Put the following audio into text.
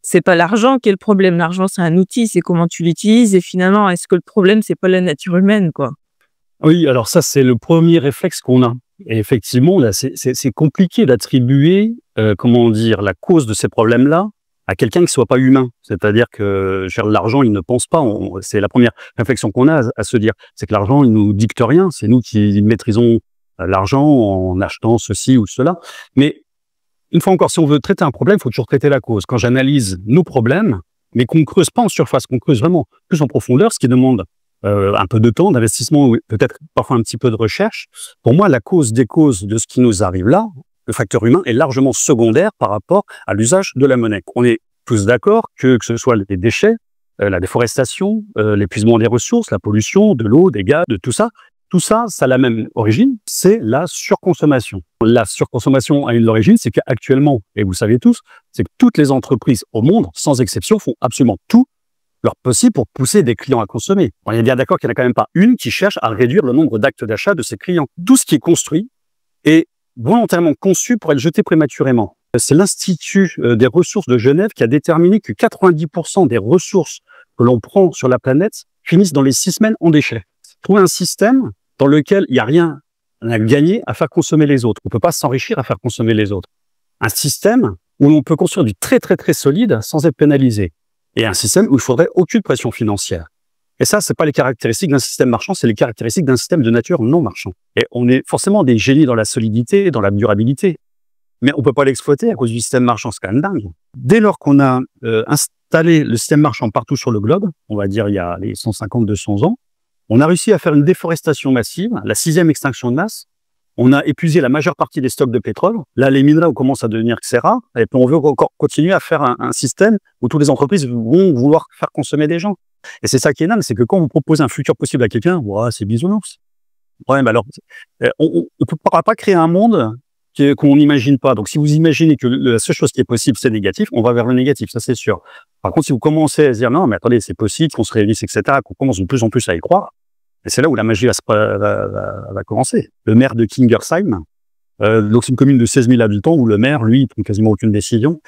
c'est pas l'argent qui est le problème. L'argent, c'est un outil, c'est comment tu l'utilises et finalement, est-ce que le problème, c'est pas la nature humaine, quoi? Oui, alors ça, c'est le premier réflexe qu'on a et effectivement, là, c'est compliqué d'attribuer, comment dire? La cause de ces problèmes-là à quelqu'un qui soit pas humain. C'est-à-dire que, je veux dire, l'argent, il ne pense pas. On C'est la première réflexion qu'on a à se dire. C'est que l'argent, il nous dicte rien. C'est nous qui maîtrisons, l'argent en achetant ceci ou cela. Mais une fois encore, si on veut traiter un problème, il faut toujours traiter la cause. Quand j'analyse nos problèmes, mais qu'on ne creuse pas en surface, qu'on creuse vraiment plus en profondeur, ce qui demande un peu de temps, d'investissement, ou peut-être parfois un petit peu de recherche. Pour moi, la cause des causes de ce qui nous arrive là, le facteur humain est largement secondaire par rapport à l'usage de la monnaie. On est tous d'accord que ce soit les déchets, la déforestation, l'épuisement des ressources, la pollution, de l'eau, des gaz, de tout ça, ça a la même origine, c'est la surconsommation. La surconsommation a une origine, c'est qu'actuellement, et vous le savez tous, c'est que toutes les entreprises au monde, sans exception, font absolument tout leur possible pour pousser des clients à consommer. On est bien d'accord qu'il n'y en a quand même pas une qui cherche à réduire le nombre d'actes d'achat de ses clients. Tout ce qui est construit est volontairement conçu pour être jeté prématurément. C'est l'Institut des ressources de Genève qui a déterminé que 90% des ressources que l'on prend sur la planète finissent dans les 6 semaines en déchets. Trouver un système dans lequel il n'y a rien à gagner à faire consommer les autres. On ne peut pas s'enrichir à faire consommer les autres. Un système où l'on peut construire du très très très solide sans être pénalisé. Et un système où il faudrait aucune pression financière. Et ça, c'est pas les caractéristiques d'un système marchand, c'est les caractéristiques d'un système de nature non marchand. Et on est forcément des génies dans la solidité, dans la durabilité. Mais on peut pas l'exploiter à cause du système marchand, c'est quand même dingue. Dès lors qu'on a installé le système marchand partout sur le globe, on va dire il y a les 150-200 ans, on a réussi à faire une déforestation massive, la 6e extinction de masse. On a épuisé la majeure partie des stocks de pétrole. Là, les minerais commencent à devenir que c'est rare. Et puis, on veut encore continuer à faire un système où toutes les entreprises vont vouloir faire consommer des gens. Et c'est ça qui est dingue, c'est que quand vous proposez un futur possible à quelqu'un, ouais, c'est bisounours. Ouais, mais alors, on ne pourra pas créer un monde qu'on n'imagine pas. Donc, si vous imaginez que la seule chose qui est possible, c'est négatif, on va vers le négatif, ça c'est sûr. Par contre, si vous commencez à se dire, non, mais attendez, c'est possible, qu'on se réunisse, etc., qu'on commence de plus en plus à y croire, et c'est là où la magie va commencer. Le maire de Kingersheim, donc c'est une commune de 16 000 habitants où le maire, lui, il prend quasiment aucune décision.